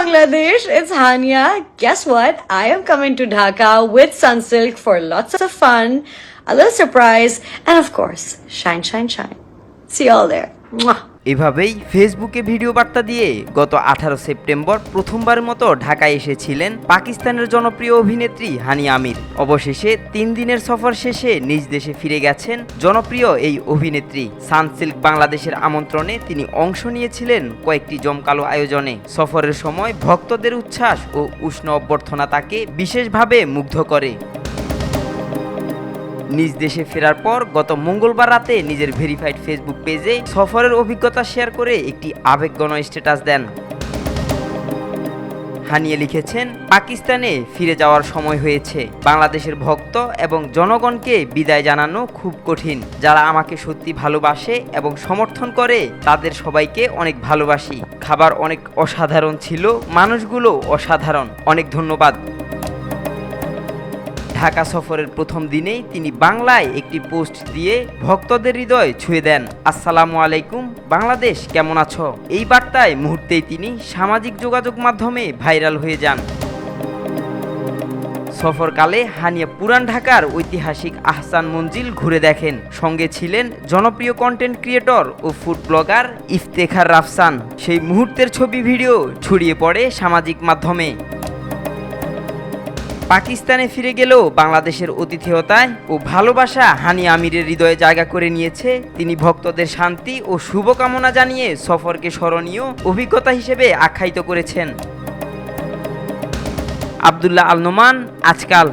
Bangladesh, it's Hania. Guess what? I am coming to Dhaka with Sunsilk for lots of fun, a little surprise, and of course, shine, shine, shine. See you all there. Mwah. এভাবেই ফেসবুকে video বার্তা দিয়ে গত 18 September প্রথমবারের মতো ঢাকায় এসেছিলেন পাকিস্তানের জনপ্রিয় অভিনেত্রী হানিয়া আমির। অবশেষে 3 দিনের সফর শেষে নিজ দেশে ফিরে গেছেন জনপ্রিয় এই অভিনেত্রী। সানসিল্ক বাংলাদেশের আমন্ত্রণে তিনি অংশ নিয়েছিলেন কয়েকটি জমকালো আয়োজনে। সফরের সময় ভক্তদের উচ্ছ্বাস ও উষ্ণ অভ্যর্থনা তাকে বিশেষভাবে মুগ্ধ করে। নিজ দেশে ফেরার পর গত মঙ্গলবার রাতে নিজের ভেরিফাইড ফেসবুক পেজে সফরের অভিজ্ঞতা শেয়ার করে একটি আবেগঘন স্ট্যাটাস দেন। হানিয়া লিখেছেন, পাকিস্তানে ফিরে যাওয়ার সময় হয়েছে। বাংলাদেশের ভক্ত এবং জনগণকে বিদায় জানানো খুব কঠিন। যারা আমাকে সত্যি ভালোবাসে এবং সমর্থন করে তাদের সবাইকে অনেক ভালোবাসি। খাবার অনেক অসাধারণ ছিল, মানুষগুলো অসাধারণ। অনেক ধন্যবাদ। ঢাকা সফরের প্রথম দিনেই তিনি বাংলায় একটি পোস্ট দিয়ে ভক্তদের হৃদয় ছুঁয়ে দেন। আসসালামু আলাইকুম, বাংলাদেশ কেমন আছো? এই বার্তায় মুহূর্তেই তিনি সামাজিক যোগাযোগ মাধ্যমে ভাইরাল হয়ে যান। সফরকালে হানিয়া পুরান ঢাকার ঐতিহাসিক আহসান মঞ্জিল ঘুরে দেখেন। সঙ্গে ছিলেন জনপ্রিয় কন্টেন্ট ক্রিয়েটর ও ফুড ব্লগার ইফতেখার রাফসান। সেই মুহূর্তের ছবি ভিডিও ছড়িয়ে পড়ে সামাজিক মাধ্যমে। পাকিস্তানে ফিরে গেলেও বাংলাদেশের অতিথেয়তায় ও ভালোবাসা হানিয়া আমিরের হৃদয়ে জায়গা করে নিয়েছে। তিনি ভক্তদের শান্তি ও শুভকামনা জানিয়ে সফরকে স্মরণীয় অভিজ্ঞতা হিসেবে আখ্যায়িত করেছেন। আব্দুল্লাহ আল নোমান, আজকাল।